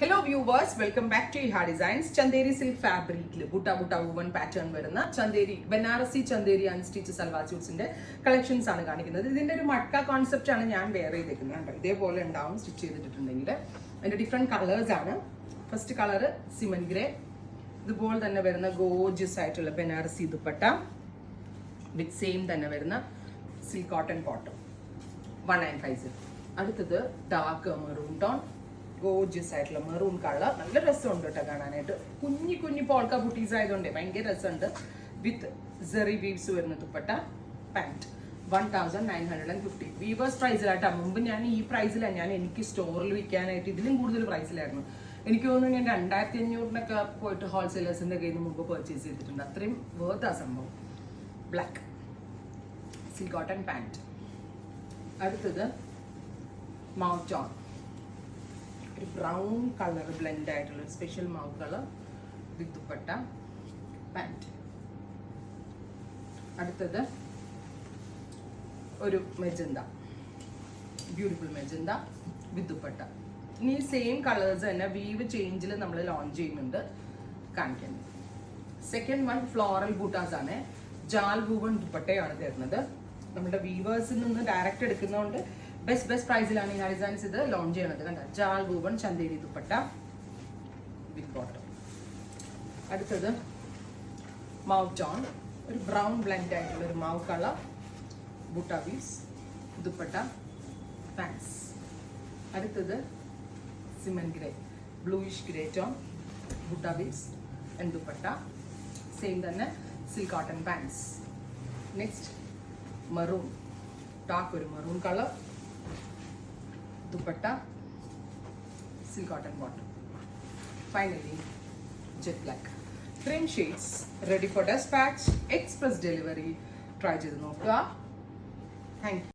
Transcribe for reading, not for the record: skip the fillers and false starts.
Hello viewers, welcome back to Iha Designs. Chanderi silk fabric butta woven pattern varuna Chanderi Banarasi Chanderi unstitched salwar suits inde collections aanu kanikkunnathu. Idinte oru matka concept aanu njan wear cheyidikkunu. Idepole undavum stitch cheyidittunnengile. Adinte different colors aanu. First color cement grey. Idupole thanne varuna gorgeous aayittulla Banarasi dupatta with same thanne varuna silk cotton bottom 1950. അടുത്തത് dark maroon tone. Gorgeous ആയിട്ടുള്ള maroon colour നല്ല രസമുണ്ട് കേട്ടോ കാണാനായിട്ട്. കുഞ്ഞി polka butis ആയതുകൊണ്ട് ഭയങ്കര രസമുണ്ട്. വിത്ത് സെറി വീവ്സ് വരുന്ന ദുപ്പട്ട പാന്റ് 1950 വീവേഴ്സ് പ്രൈസിലാട്ടോ. മുമ്പ് ഞാൻ ഈ പ്രൈസിലാണ് എനിക്ക് സ്റ്റോറിൽ വിൽക്കാനായിട്ട് ഇതിലും കൂടുതൽ പ്രൈസിലായിരുന്നു. എനിക്ക് തോന്നുന്നു ഞാൻ 2500 പോയിട്ട് ഹോൾസെയിലേഴ്സിന്റെ കയ്യിൽ നിന്ന് മുമ്പ് പർച്ചേസ് ചെയ്തിട്ടുണ്ട്. അത്രയും വേർത്ത് ആ സംഭവം. Black silk cotton pant. അടുത്തത് മൗത്ത് ഓൺ ബ്രൗൺ കളർ ബ്ലെൻഡ് ആയിട്ടുള്ള സ്പെഷ്യൽ മൗത്ത് കളർ വിത്ത് ദുപ്പട്ട പാന്റ്. അടുത്തത് ഒരു magenta, beautiful magenta with dupatta. ഇനി സെയിം കളേഴ്സ് തന്നെ വീവ് ചേഞ്ചിൽ നമ്മൾ ലോഞ്ച് ചെയ്യുന്നുണ്ട്, കാണിക്കുന്നത്. സെക്കൻഡ് വൺ ഫ്ലോറൽ ബൂട്ടാസ് ആണ്. ജാൽ വൂവൺ ദുപ്പട്ടയാണ് തരുന്നത്. നമ്മുടെ വീവേഴ്സിൽ നിന്ന് ഡയറക്റ്റ് എടുക്കുന്നതുകൊണ്ട് ബെസ്റ്റ് പ്രൈസിലാണ് ഈ ഡിസൈൻസ് ഇത് ലോഞ്ച് ചെയ്യണത്. കണ്ട ജാൽ woven Chanderi dupatta with bottom. അടുത്തത് മൗത്ത് ഓൺ, ഒരു ബ്രൗൺ ബ്ലെൻഡ് ആയിട്ടുള്ള ഒരു മൗ കളർ ബൂട്ട വീവ്സ് ദുപ്പട്ട പാൻസ്. അടുത്തത് cement grey bluish grey tone ബൂട്ട വീവ്സ് ആൻഡ് ദുപ്പട്ട സെയിം തന്നെ silk cotton pants. Next maroon, dark ഒരു maroon colour dupatta silk cotton bottom. Finally jet black. Trim shades ready for dispatch, express delivery. Try ചെയ്ത് നോക്കുക. Thank you.